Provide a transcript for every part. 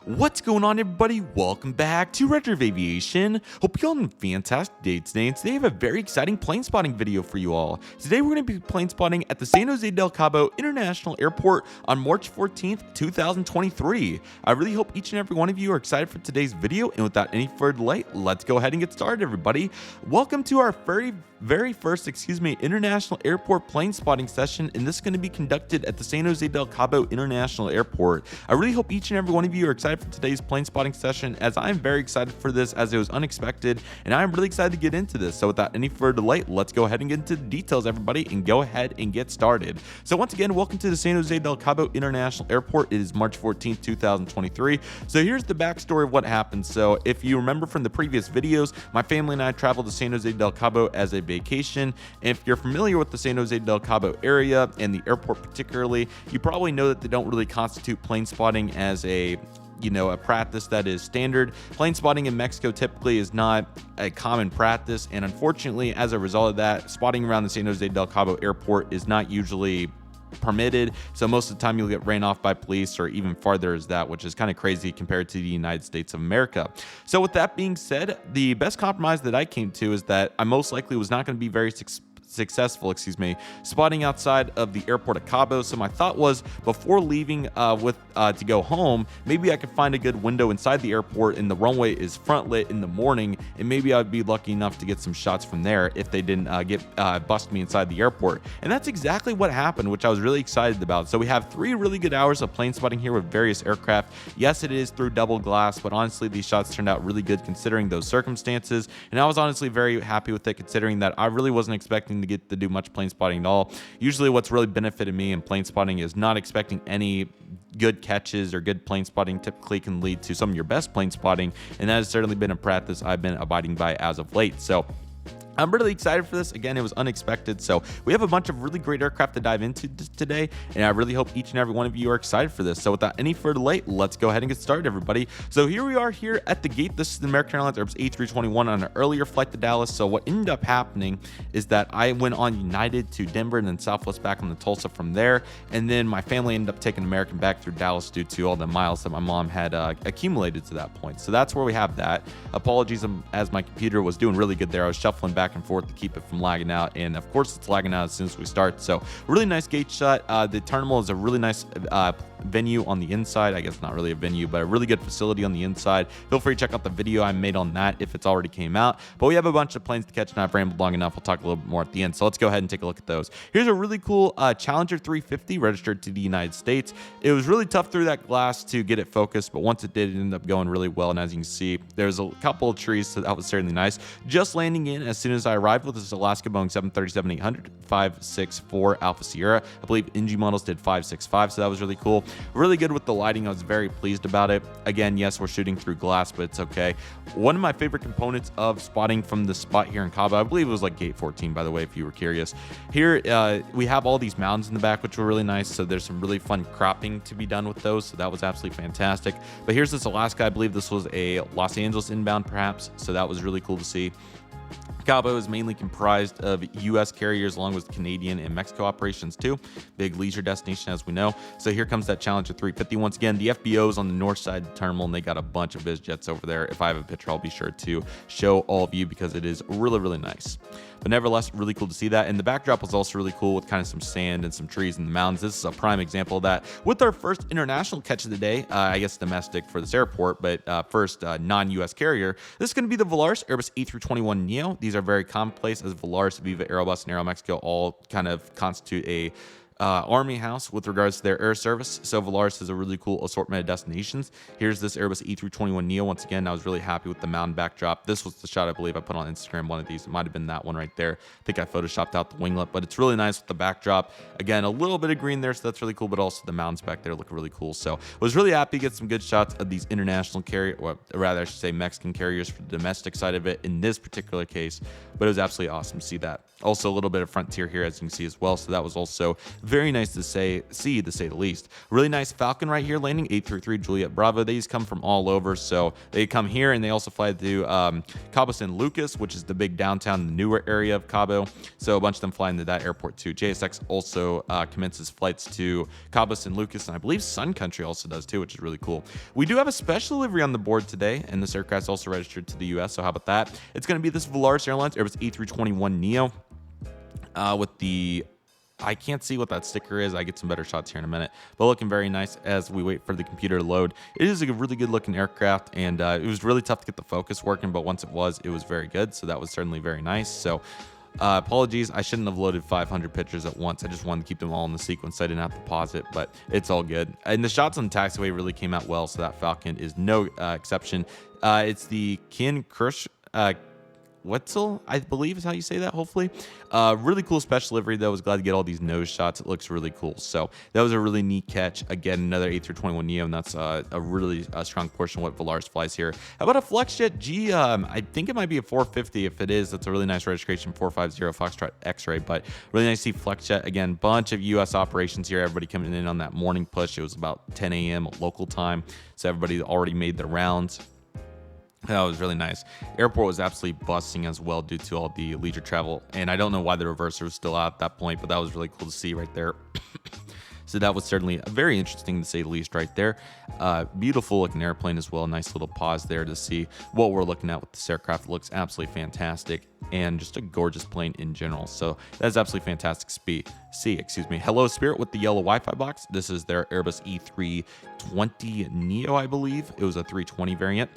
What's going on, everybody? Welcome back to Redriveraviation. Hope you're all having a fantastic day today, and today I have a very exciting plane spotting video for you all. Today we're going to be plane spotting at the San Jose del Cabo International Airport on March 14th, 2023. I really hope each and every one of you are excited for today's video, and without any further delay, let's go ahead and get started, everybody. Welcome to our very first International Airport plane spotting session, and this is going to be conducted at the San Jose del Cabo International Airport. I really hope each and every one of you are excited for today's plane spotting session, as I'm very excited for this, as it was unexpected, and I'm really excited to get into this. So without any further delay, let's go ahead and get into the details, everybody, and go ahead and get started. So once again, welcome to the San Jose del Cabo International Airport. It is March 14th, 2023. So here's the backstory of what happened. So if you remember from the previous videos, my family and I traveled to San Jose del Cabo as a vacation. If you're familiar with the San Jose del Cabo area and the airport particularly, you probably know that they don't really constitute plane spotting as a practice that is standard. Plane spotting in Mexico typically is not a common practice, and unfortunately, as a result of that, spotting around the San Jose del Cabo airport is not usually permitted. So most of the time you'll get ran off by police, or even farther as that, which is kind of crazy compared to the United States of America. So with that being said, the best compromise that I came to is that I most likely was not going to be very successful spotting outside of the airport of Cabo. So my thought was, before leaving to go home, maybe I could find a good window inside the airport, and the runway is front lit in the morning, and maybe I'd be lucky enough to get some shots from there if they didn't bust me inside the airport. And that's exactly what happened, which I was really excited about. So we have 3 really good hours of plane spotting here with various aircraft. Yes, it is through double glass, but honestly these shots turned out really good considering those circumstances, and I was honestly very happy with it, considering that I really wasn't expecting to get to do much plane spotting at all. Usually what's really benefited me in plane spotting is not expecting any good catches, or good plane spotting typically can lead to some of your best plane spotting, and that has certainly been a practice I've been abiding by as of late. So I'm really excited for this. Again, it was unexpected. So we have a bunch of really great aircraft to dive into today, and I really hope each and every one of you are excited for this. So without any further delay, let's go ahead and get started, everybody. So here we are here at the gate. This is the American Airlines Airbus A321 on an earlier flight to Dallas. So what ended up happening is that I went on United to Denver and then Southwest back on to Tulsa from there. And then my family ended up taking American back through Dallas due to all the miles that my mom had accumulated to that point. So that's where we have that. Apologies, as my computer was doing really good there. I was shuffling back and forth to keep it from lagging out, and of course it's lagging out as soon as we start. So really nice gate shot. The terminal is a really nice venue on the inside. I guess not really a venue, but a really good facility on the inside. Feel free to check out the video I made on that if it's already came out. But we have a bunch of planes to catch, and I've rambled long enough. I'll talk a little bit more at the end. So let's go ahead and take a look at those. Here's a really cool Challenger 350 registered to the United States. It was really tough through that glass to get it focused, but once it did, it ended up going really well. And as you can see, there's a couple of trees, so that was certainly nice. Just landing in as soon as I arrived with this Alaska Boeing 737-800 564 Alpha Sierra. I believe NG models did 565, so that was really cool. Really good with the lighting. I was very pleased about it. Again, yes, we're shooting through glass, but it's okay. One of my favorite components of spotting from the spot here in Cabo, I believe it was like gate 14, by the way, if you were curious. Here we have all these mountains in the back, which were really nice, so there's some really fun cropping to be done with those, so that was absolutely fantastic. But here's this Alaska. I believe this was a Los Angeles inbound perhaps, so that was really cool to see. Cabo is mainly comprised of U.S. carriers, along with Canadian and Mexico operations too. Big leisure destination, as we know. So here comes that Challenger 350. Once again, the FBO is on the north side of the terminal, and they got a bunch of biz jets over there. If I have a picture, I'll be sure to show all of you, because it is really, really nice. But nevertheless, really cool to see that. And the backdrop was also really cool, with kind of some sand and some trees in the mountains. This is a prime example of that. With our first international catch of the day, I guess domestic for this airport, but first non-U.S. carrier, this is going to be the Volaris Airbus A321neo. These are very commonplace, as Volaris, Viva Aerobus, and Aeromexico all kind of constitute a Army house with regards to their air service. So Volaris is a really cool assortment of destinations. Here's this Airbus A321neo. Once again, I was really happy with the mountain backdrop. This was the shot I believe I put on Instagram, one of these. It might have been that one right there. I think I photoshopped out the winglet, but it's really nice with the backdrop. Again, a little bit of green there, so that's really cool, but also the mountains back there look really cool. So was really happy to get some good shots of these international carriers, or rather I should say Mexican carriers, for the domestic side of it in this particular case. But it was absolutely awesome to see that. Also a little bit of Frontier here, as you can see as well, so that was also very nice to see to say the least. Really nice Falcon right here landing, 833 Juliet Bravo. These come from all over, so they come here, and they also fly to Cabo San Lucas, which is the big downtown, the newer area of Cabo. So a bunch of them fly into that airport too. JSX also commences flights to Cabo San Lucas, and I believe Sun Country also does too, which is really cool. We do have a special delivery on the board today, and this aircraft is also registered to the US, so how about that? It's going to be this Volaris Airlines Airbus A321neo with the, I can't see what that sticker is. I get some better shots here in a minute, but looking very nice as we wait for the computer to load. It is a really good looking aircraft, and it was really tough to get the focus working, but once it was very good, so that was certainly very nice. So apologies, I shouldn't have loaded 500 pictures at once. I just wanted to keep them all in the sequence, so I didn't have to pause it, but it's all good. And the shots on the taxiway really came out well, so that Falcon is no exception. It's the Ken Kirsch Wetzel, I believe is how you say that, hopefully. Really cool special delivery, though. I was glad to get all these nose shots. It looks really cool. So that was a really neat catch. Again, another A321neo, and that's a really strong portion of what Volaris flies here. How about a Flexjet G? I think it might be a 450. If it is, that's a really nice registration, 450 Foxtrot X-Ray. But really nice to see Flexjet. Again, bunch of U.S. operations here. Everybody coming in on that morning push. It was about 10 a.m. local time, so everybody already made their rounds. That was really nice. Airport was absolutely busting as well due to all the leisure travel, and I don't know why the reverser was still out at that point, but that was really cool to see right there. So that was certainly very interesting to say the least right there. Beautiful looking airplane as well. Nice little pause there to see what we're looking at with this aircraft. It looks absolutely fantastic, and just a gorgeous plane in general. So that's absolutely fantastic. Hello Spirit with the yellow Wi-Fi box. This is their Airbus E320neo, I believe. It was a 320 variant.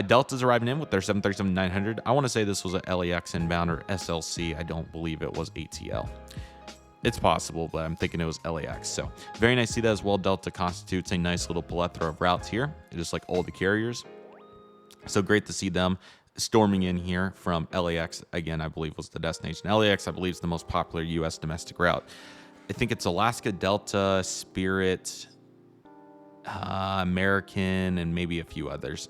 Delta's arriving in with their 737-900. I want to say this was a LAX inbound or SLC. I don't believe it was ATL. It's possible, but I'm thinking it was LAX. So very nice to see that as well. Delta constitutes a nice little plethora of routes here, just like all the carriers. So great to see them storming in here from LAX. Again, I believe was the destination. LAX, I believe, is the most popular U.S. domestic route. I think it's Alaska, Delta, Spirit, American, and maybe a few others.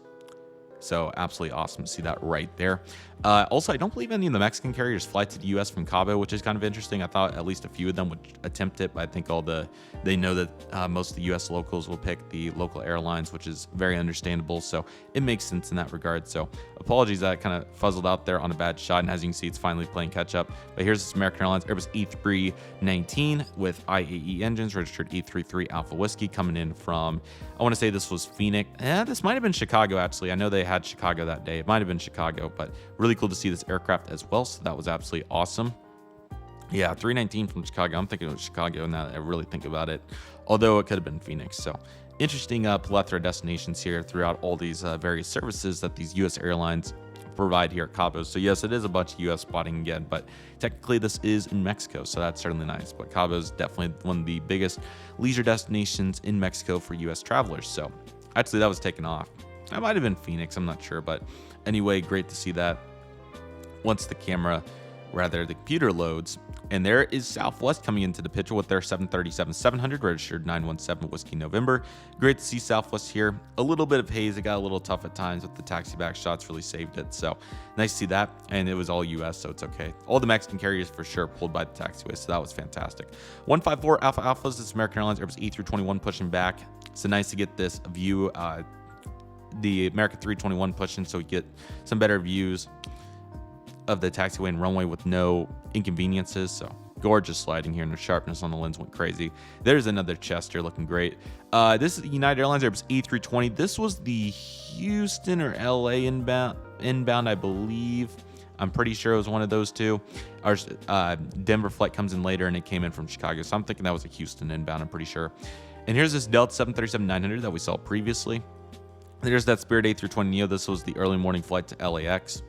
So absolutely awesome to see that right there. Also, I don't believe any of the Mexican carriers fly to the U.S. from Cabo, which is kind of interesting. I thought at least a few of them would attempt it, but I think they know that most of the U.S. locals will pick the local airlines, which is very understandable. So it makes sense in that regard. So apologies that kind of fuzzled out there on a bad shot, and as you can see, it's finally playing catch up. But here's this American Airlines Airbus E319 with IAE engines, registered E33 Alpha Whiskey, coming in from, I want to say this was Phoenix. This might have been Chicago, actually. I know they had Chicago that day. It might have been Chicago, but really cool to see this aircraft as well. So that was absolutely awesome. Yeah, 319 from Chicago. I'm thinking it was Chicago now that I really think about it, although it could have been Phoenix. So interesting plethora of destinations here throughout all these various services that these U.S. airlines provide here at Cabo. So yes, it is a bunch of U.S. spotting again, but technically this is in Mexico, so that's certainly nice. But Cabo is definitely one of the biggest leisure destinations in Mexico for U.S. travelers. So actually that was taken off. That might have been Phoenix, I'm not sure, but anyway, great to see that. Once the computer loads, and there is Southwest coming into the picture with their 737-700, registered 917 Whiskey November. Great to see Southwest here. A little bit of haze. It got a little tough at times, but the taxi back shots really saved it. So nice to see that. And it was all U.S., so it's okay. All the Mexican carriers for sure pulled by the taxiway, so that was fantastic. 154 Alpha Alphas. This is American Airlines Airbus E321 pushing back. So nice to get this view. The American 321 pushing, so we get some better views of the taxiway and runway with no inconveniences. So gorgeous sliding here, and the sharpness on the lens went crazy. There's another chest here looking great. This is United Airlines Airbus E320. This was the Houston or LA inbound, I believe. I'm pretty sure it was one of those two. Our Denver flight comes in later, and it came in from Chicago, so I'm thinking that was a Houston inbound, I'm pretty sure. And here's this Delta 737-900 that we saw previously. There's that Spirit A320neo. This was the early morning flight to LAX.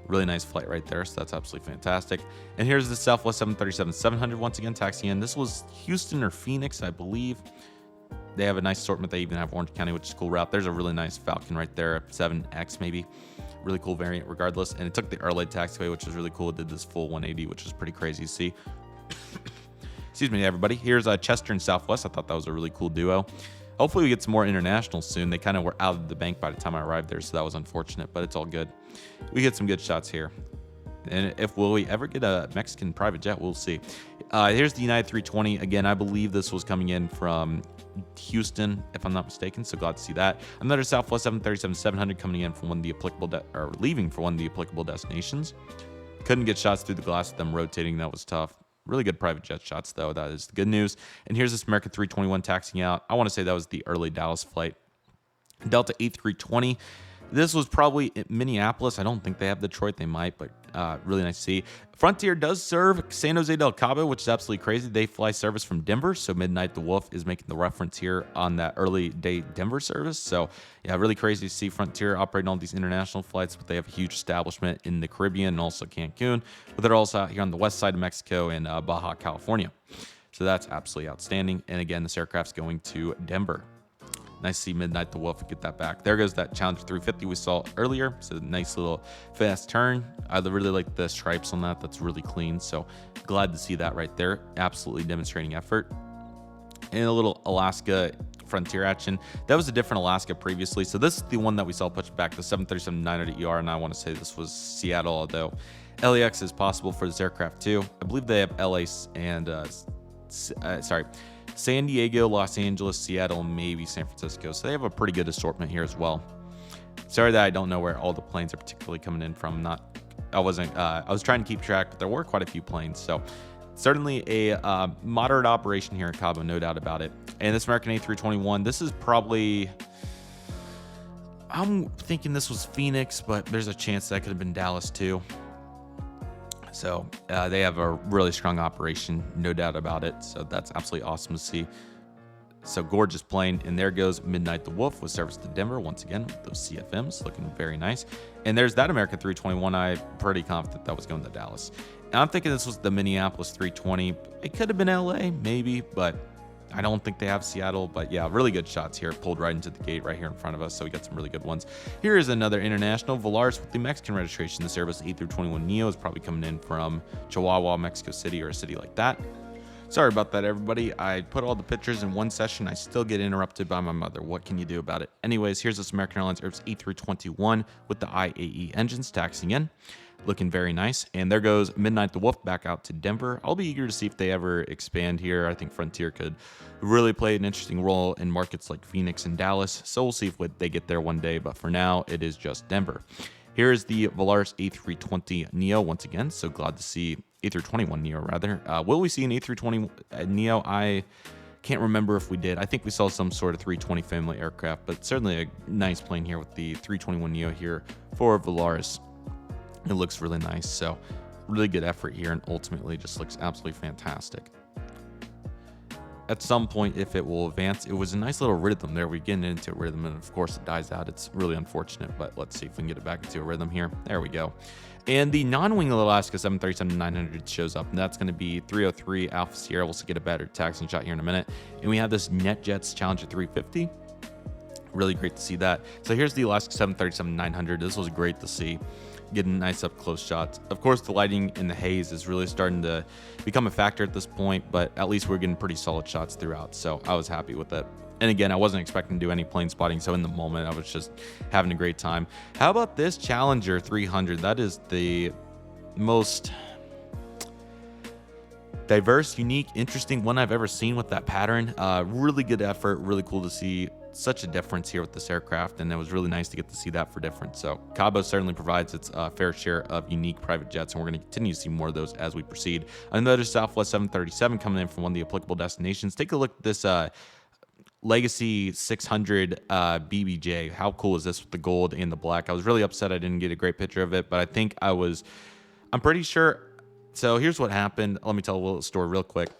Really nice flight right there, so that's absolutely fantastic. And here's the Southwest 737-700 once again taxiing in. This was Houston or Phoenix, I believe. They have a nice assortment. They even have Orange County, which is a cool route. There's a really nice Falcon right there, 7X maybe. Really cool variant regardless. And it took the Arlade taxiway, which was really cool. It did this full 180, which was pretty crazy to see. Excuse me, everybody. Here's Chester and Southwest. I thought that was a really cool duo. Hopefully we get some more international soon. They kind of were out of the bank by the time I arrived there, so that was unfortunate, but it's all good. We get some good shots here. And if will we ever get a Mexican private jet, we'll see. Here's the United 320. Again, I believe this was coming in from Houston, if I'm not mistaken. So glad to see that. Another Southwest 737-700 coming in from one of the applicable, or leaving for one of the applicable destinations. Couldn't get shots through the glass with them rotating. That was tough. Really good private jet shots, though. That is the good news. And here's this American 321 taxiing out. I want to say that was the early Dallas flight. Delta A320. This was probably in Minneapolis. I don't think they have Detroit. They might, but really nice to see. Frontier does serve San Jose del Cabo, which is absolutely crazy. They fly service from Denver, so Midnight the Wolf is making the reference here on that early day Denver service. So yeah, really crazy to see Frontier operating all these international flights, but they have a huge establishment in the Caribbean and also Cancun, but they're also out here on the west side of Mexico and Baja California. So that's absolutely outstanding. And again, this aircraft's going to Denver. Nice to see Midnight the Wolf get that back. There goes that Challenger 350 we saw earlier. So nice little fast turn. I really like the stripes on that. That's really clean. So glad to see that right there. Absolutely demonstrating effort. And a little Alaska Frontier action. That was a different Alaska previously. So this is the one that we saw pushed back, the 737-900ER. And I want to say this was Seattle, although LAX is possible for this aircraft too. I believe they have LA and, San Diego, Los Angeles, Seattle, maybe San Francisco. So they have a pretty good assortment here as well. Sorry that I don't know where all the planes are particularly coming in from. I was trying to keep track, but there were quite a few planes. So certainly a moderate operation here in Cabo, no doubt about it. And this American A321, this is probably, I'm thinking this was Phoenix, but there's a chance that could have been Dallas too. So they have a really strong operation, no doubt about it. So that's absolutely awesome to see. So gorgeous plane. And there goes Midnight the Wolf with service to Denver. Once again, with those CFMs looking very nice. And there's that American 321. I'm pretty confident that was going to Dallas. And I'm thinking this was the Minneapolis 320. It could have been LA, maybe, but I don't think they have Seattle, but yeah, really good shots here. Pulled right into the gate right here in front of us, so we got some really good ones. Here is another international, Volaris with the Mexican registration. The Airbus A321neo is probably coming in from Chihuahua, Mexico City, or a city like that. Sorry about that, everybody. I put all the pictures in one session. I still get interrupted by my mother. What can you do about it? Anyways, here's this American Airlines Airbus A321 with the IAE engines taxiing in. Looking very nice. And there goes Midnight the Wolf back out to Denver. I'll be eager to see if they ever expand here. I think Frontier could really play an interesting role in markets like Phoenix and Dallas. So we'll see if they get there one day. But for now, it is just Denver. Here is the Volaris A320neo once again. So glad to see A321neo rather. Will we see an A320neo? I can't remember if we did. I think we saw some sort of 320 family aircraft, but certainly a nice plane here with the 321neo here for Volaris. It looks really nice. So really good effort here, and ultimately just looks absolutely fantastic. At some point, if it will advance, it was a nice little rhythm there. We get into a rhythm, and of course it dies out. It's really unfortunate, but let's see if we can get it back into a rhythm here. There we go. And the non-wing Alaska 737-900 shows up, and that's going to be 303 Alpha Sierra. We'll get a better taxiing shot here in a minute. And we have this NetJets Challenger 350. Really great to see that. So here's the Alaska 737-900. This was great to see. Getting nice up close shots. Of course, the lighting in the haze is really starting to become a factor at this point, but at least we're getting pretty solid shots throughout. So I was happy with it. And again, I wasn't expecting to do any plane spotting, so in the moment, I was just having a great time. How about this Challenger 300? That is the most diverse, unique, interesting one I've ever seen with that pattern. Really good effort. Really cool to see such a difference here with this aircraft, and it was really nice to get to see that for difference. So Cabo certainly provides its fair share of unique private jets, and we're going to continue to see more of those as we proceed. Another Southwest 737 coming in from one of the applicable destinations. Take a look at this Legacy 600 BBJ. How cool is this with the gold and the black? I was really upset I didn't get a great picture of it, but I think I'm pretty sure. So here's what happened. Let me tell a little story real quick.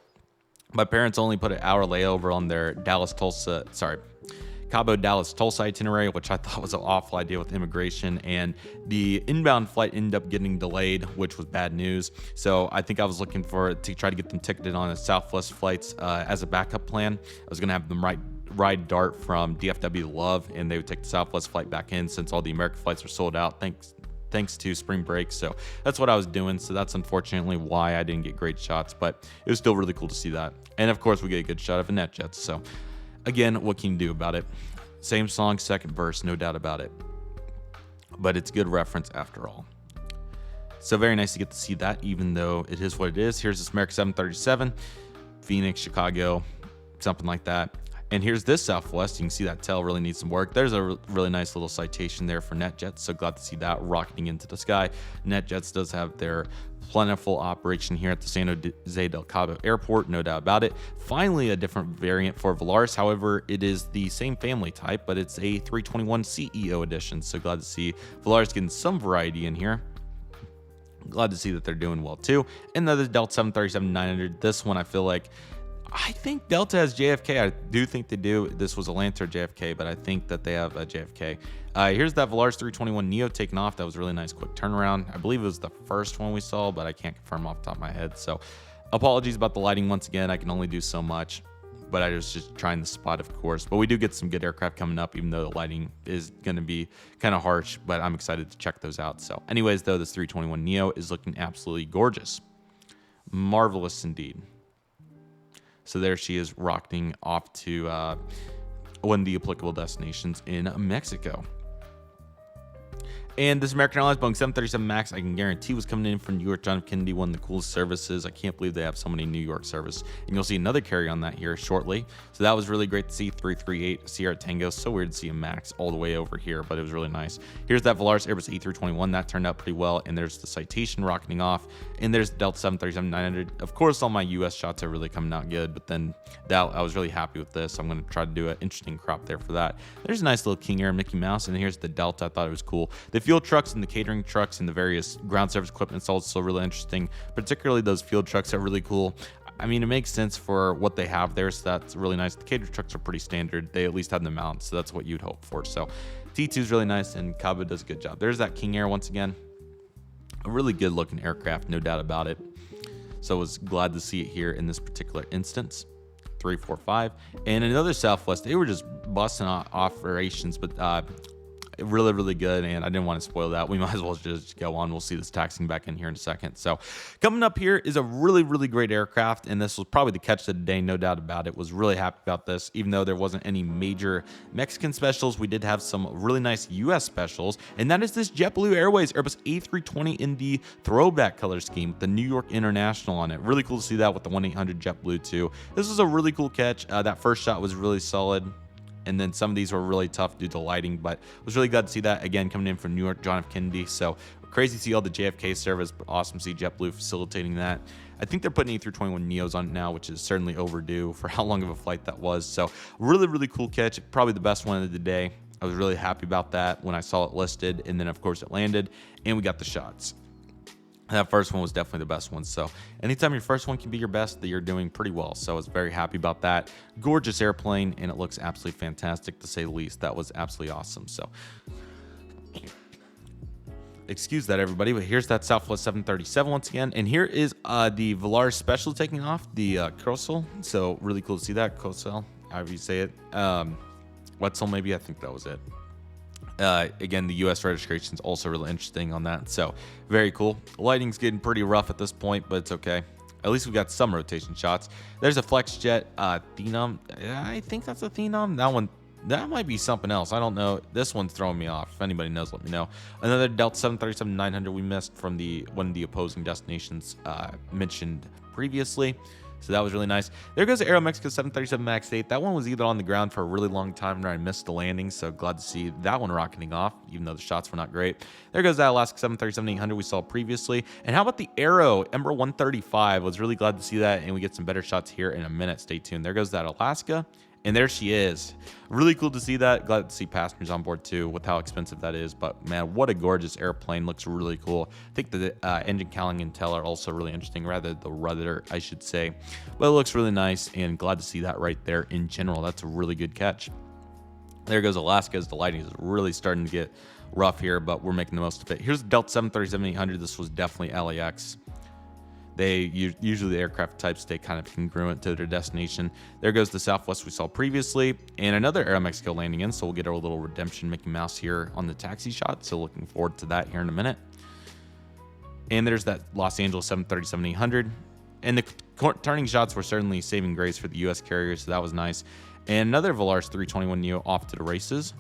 My parents only put an hour layover on their Cabo Dallas Tulsa itinerary, which I thought was an awful idea with immigration, and the inbound flight ended up getting delayed, which was bad news. So I think I was looking to try to get them ticketed on a Southwest flights as a backup plan. I was going to have them ride DART from DFW to Love, and they would take the Southwest flight back in since all the American flights were sold out. Thanks to spring break. So that's what I was doing. So that's unfortunately why I didn't get great shots, but it was still really cool to see that. And of course we get a good shot of a NetJets. So again, what can you do about it? Same song, second verse, no doubt about it. But it's good reference after all. So very nice to get to see that, even though it is what it is. Here's this America 737, Phoenix, Chicago, something like that. And here's this Southwest. You can see that tail really needs some work. There's a really nice little citation there for NetJets. So glad to see that rocketing into the sky. NetJets does have their plentiful operation here at the San Jose del Cabo airport, no doubt about it. Finally, a different variant for Volaris. However, it is the same family type, but it's a 321 CEO edition. So glad to see Volaris getting some variety in here. Glad to see that they're doing well too. Another Delta 737-900. This one, I think Delta has JFK. I do think they do. This was a Lancer JFK, but I think that they have a JFK. Here's that Volaris 321 Neo taking off. That was a really nice quick turnaround. I believe it was the first one we saw, but I can't confirm off the top of my head. So apologies about the lighting once again. I can only do so much, but I was just trying to spot, of course. But we do get some good aircraft coming up, even though the lighting is going to be kind of harsh, but I'm excited to check those out. So anyways, though, this 321 Neo is looking absolutely gorgeous. Marvelous indeed. So there she is rocketing off to one of the applicable destinations in Mexico. And this American Airlines Boeing 737 MAX, I can guarantee, was coming in from New York John F. Kennedy, one of the coolest services. I can't believe they have so many New York service. And you'll see another carry on that here shortly. So that was really great to see. 338 Sierra Tango. So weird to see a MAX all the way over here, but it was really nice. Here's that Volaris Airbus A321. That turned out pretty well. And there's the Citation rocketing off. And there's the Delta 737-900. Of course, all my US shots are really coming out good, but then I was really happy with this. I'm going to try to do an interesting crop there for that. There's a nice little King Air Mickey Mouse. And here's the Delta. I thought it was cool. The fuel trucks and the catering trucks and the various ground service equipment is also really interesting. Particularly those field trucks are really cool. I mean, it makes sense for what they have there, so that's really nice. The catering trucks are pretty standard. They at least have them mounted, so that's what you'd hope for. So T2 is really nice, and Cabo does a good job. There's that King Air once again. A really good looking aircraft, no doubt about it. So I was glad to see it here in this particular instance. 345 and another Southwest. They were just busting off operations, but really good, and I didn't want to spoil that. We might as well just go on. We'll see this taxiing back in here in a second. So coming up here is a really great aircraft, and this was probably the catch of the day, no doubt about it. Was really happy about this. Even though there wasn't any major Mexican specials, we did have some really nice US specials, and that is this JetBlue Airways Airbus A320 in the throwback color scheme with the New York International on it. Really cool to see that with the 1-800 JetBlue too. This was a really cool catch. That first shot was really solid. And then some of these were really tough due to lighting, but was really glad to see that again coming in from New York John F. Kennedy. So crazy to see all the JFK service, but awesome to see JetBlue facilitating that. I think they're putting A321 Neos on now, which is certainly overdue for how long of a flight that was. So really cool catch. Probably the best one of the day. I was really happy about that when I saw it listed, and then of course it landed, and we got the shots. That first one was definitely the best one. So anytime your first one can be your best, that you're doing pretty well. So I was very happy about that. Gorgeous airplane, and it looks absolutely fantastic to say the least. That was absolutely awesome. So excuse that, everybody, but here's that Southwest 737 once again. And here is the Volaris Special taking off, the Crosel. So really cool to see that. Crosel, however you say it. Wetzel, maybe, I think that was it. Again, the US registration is also really interesting on that. So very cool. Lighting's getting pretty rough at this point, but it's okay. At least we got some rotation shots. There's a FlexJet Phenom. I think that's a Phenom. That might be something else. I don't know. This one's throwing me off. If anybody knows, let me know. Another Delta 737-900 we missed from one of the opposing destinations mentioned previously. So that was really nice. There goes the Aeromexico 737 MAX 8. That one was either on the ground for a really long time or I missed the landing. So glad to see that one rocketing off, even though the shots were not great. There goes that Alaska 737-800 we saw previously. And how about the Aero Embraer 135? Was really glad to see that, and we get some better shots here in a minute. Stay tuned. There goes that Alaska. And there she is. Really cool to see that. Glad to see passengers on board too, with how expensive that is. But man, what a gorgeous airplane. Looks really cool. I think the engine cowling and tail are also really interesting, rather the rudder, I should say. But it looks really nice, and glad to see that right there in general. That's a really good catch. There goes Alaska, as the lighting is really starting to get rough here, but we're making the most of it. Here's the Delta 737-800. This was definitely LAX. Usually the aircraft types stay kind of congruent to their destination. There goes the Southwest we saw previously, and another Aeromexico landing in, so we'll get our little redemption Mickey Mouse here on the taxi shot, so looking forward to that here in a minute. And there's that Los Angeles 737-800, and the turning shots were certainly saving grace for the US carriers, so that was nice. And another Volaris 321 Neo off to the races.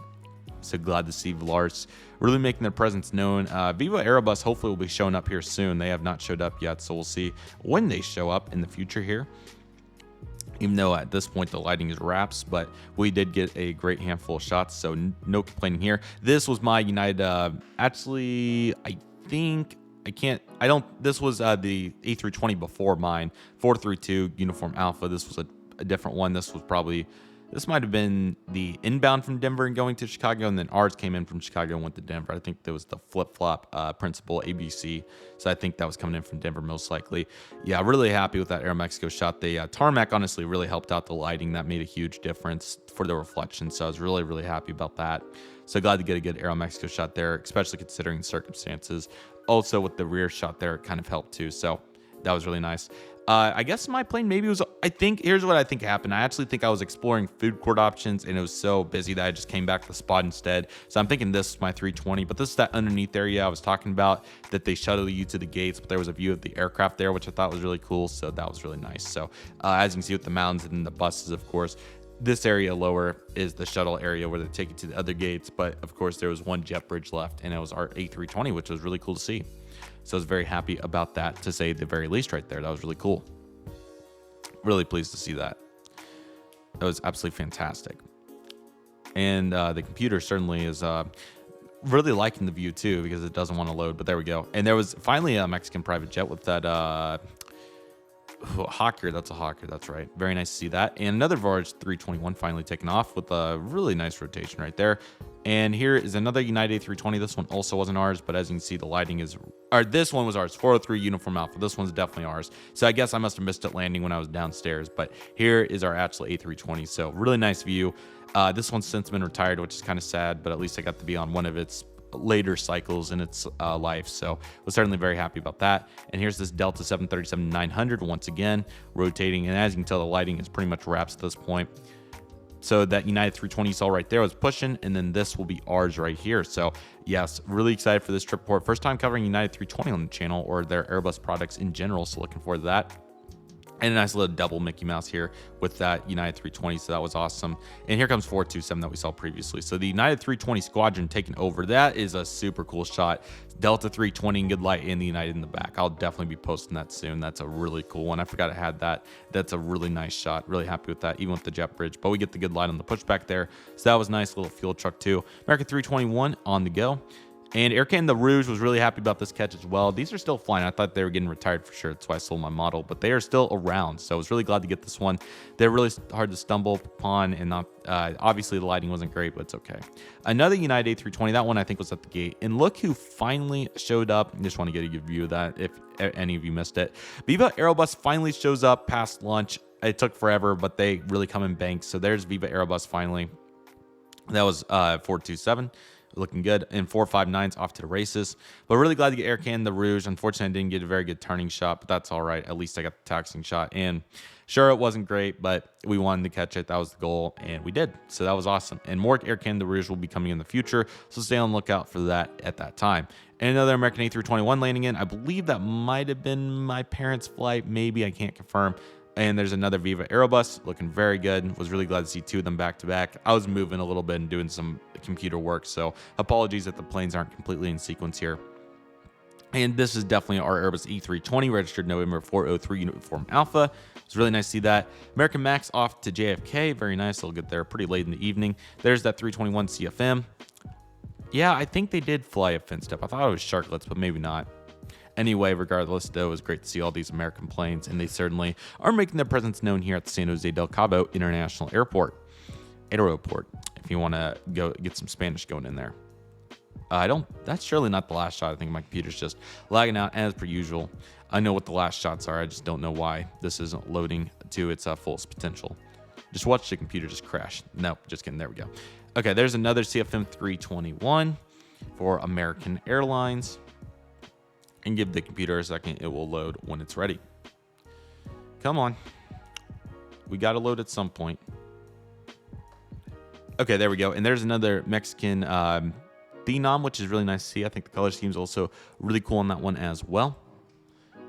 So glad to see Vlars really making their presence known. Viva Aerobus hopefully will be showing up here soon. They have not showed up yet, so we'll see when they show up in the future here. Even though at this point the lighting is wraps, but we did get a great handful of shots, so no complaining here. This was my United, actually, this was the A320 before mine, 432 Uniform Alpha. This was a different one. This might have been the inbound from Denver and going to Chicago, and then ours came in from Chicago and went to Denver. I think there was the flip-flop principle, ABC. So I think that was coming in from Denver most likely. Yeah, really happy with that Aeromexico shot. The tarmac honestly really helped out the lighting. That made a huge difference for the reflection. So I was really, really happy about that. So glad to get a good Aeromexico shot there, especially considering the circumstances. Also with the rear shot there, it kind of helped too. So that was really nice. I guess my plane maybe was, here's what I think happened. I actually think I was exploring food court options and it was so busy that I just came back to the spot instead. So I'm thinking this is my 320, but this is that underneath area I was talking about that they shuttle you to the gates, but there was a view of the aircraft there, which I thought was really cool. So that was really nice. So as you can see with the mountains and the buses, of course, this area lower is the shuttle area where they take you to the other gates. But of course there was one jet bridge left and it was our A320, which was really cool to see. So I was very happy about that, to say the very least right there. That was really cool. Really pleased to see that. That was absolutely fantastic. And the computer certainly is really liking the view too, because it doesn't want to load, but there we go. And there was finally a Mexican private jet with that Hawker. That's a Hawker, that's right. Very nice to see that. And another Voyage 321 finally taken off with a really nice rotation right there. And here is another United A320. This one also wasn't ours, but as you can see, the lighting is, or this one was ours, 403 Uniform Alpha. This one's definitely ours. So I guess I must have missed it landing when I was downstairs, but here is our actual A320. So really nice view. This one's since been retired, which is kind of sad, but at least I got to be on one of its later cycles in its life, so was certainly very happy about that. And here's this Delta 737-900 once again rotating, and as you can tell, the lighting is pretty much wraps at this point. So that United 320 you saw right there was pushing, and then this will be ours right here. So yes, really excited for this trip report. First time covering United 320 on the channel, or their Airbus products in general, so looking forward to that. And a nice little double Mickey Mouse here with that United 320, so that was awesome. And here comes 427 that we saw previously. So the United 320 squadron taking over. That is a super cool shot. Delta 320 and good light in the United in the back. I'll definitely be posting that soon. That's a really cool one. I forgot I had that. That's a really nice shot. Really happy with that, even with the jet bridge. But we get the good light on the pushback there. So that was nice. Little fuel truck too. American 321 on the go. And Air Canada Rouge was really happy about this catch as well. These are still flying. I thought they were getting retired for sure. That's why I sold my model, but they are still around. So I was really glad to get this one. They're really hard to stumble upon, and not obviously the lighting wasn't great, but it's okay. Another United A320, that one I think was at the gate. And look who finally showed up. I just want to get a good view of that if any of you missed it. Viva Aerobus finally shows up past lunch. It took forever, but they really come in banks. So there's Viva Aerobus finally. That was 427. Looking good, and 459's off to the races. But really glad to get Air Canada Rouge. Unfortunately, I didn't get a very good turning shot, but that's all right. At least I got the taxiing shot. And sure, it wasn't great, but we wanted to catch it. That was the goal, and we did. So that was awesome. And more Air Canada Rouge will be coming in the future, so stay on the lookout for that at that time. And another American A321 landing in. I believe that might have been my parents' flight. Maybe, I can't confirm. And there's another Viva Aerobus looking very good. Was really glad to see two of them back to back. I was moving a little bit and doing some computer work, so apologies that the planes aren't completely in sequence here. And this is definitely our Airbus E320, registered November 403 Uniform Alpha. It's really nice to see that. American Max off to JFK. Very nice. They'll get there pretty late in the evening. There's that 321 CFM. Yeah, I think they did fly a fin step. I thought it was sharklets, but maybe not. Anyway, regardless, though, it was great to see all these American planes, and they certainly are making their presence known here at the San Jose del Cabo International Airport. If you want to go get some Spanish going in there. That's surely not the last shot. I think my computer's just lagging out as per usual. I know what the last shots are. I just don't know why this isn't loading to its fullest potential. Just watch the computer just crash. Nope, just kidding. There we go. Okay, there's another CFM 321 for American Airlines. And give the computer a second. It will load when it's ready. Come on. We got to load at some point. Okay, there we go. And there's another Mexican Phenom, which is really nice to see. I think the color scheme is also really cool on that one as well.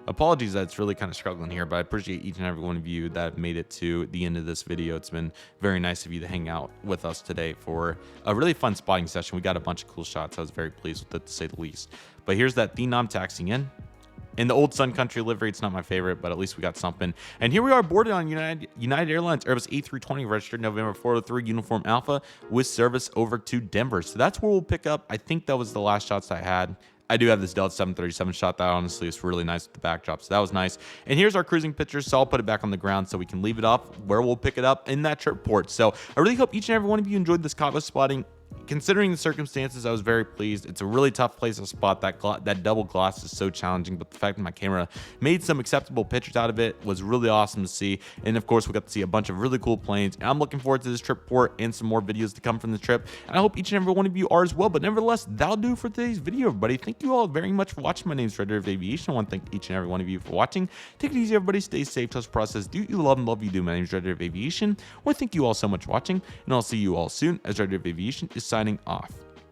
apologies that it's really kind of struggling here, but I appreciate each and every one of you that have made it to the end of this video. It's been very nice of you to hang out with us today for a really fun spotting session. We got a bunch of cool shots. I was very pleased with it, to say the least. But here's that Phenom taxiing in the old Sun Country livery. It's not my favorite, but at least we got something. And here we are boarded on United Airlines Airbus A320, registered November 403, Uniform Alpha, with service over to Denver. So that's where we'll pick up. I think that was the last shots I had. I do have this Delta 737 shot that honestly is really nice with the backdrop, so that was nice. And here's our cruising picture, so I'll put it back on the ground so we can leave it off where we'll pick it up in that trip port. So I really hope each and every one of you enjoyed this Cabo spotting. Considering the circumstances, I was very pleased. It's a really tough place to spot. That double glass is so challenging, but the fact that my camera made some acceptable pictures out of it was really awesome to see. And of course, we got to see a bunch of really cool planes. And I'm looking forward to this trip port and some more videos to come from the trip. And I hope each and every one of you are as well. But nevertheless, that'll do for today's video, everybody. Thank you all very much for watching. My name is Redriveraviation. I want to thank each and every one of you for watching. Take it easy, everybody. Stay safe. Trust the process. Do you love and love you do. My name is Redriveraviation. I want to thank you all so much for watching, and I'll see you all soon as Redriveraviation is signing off.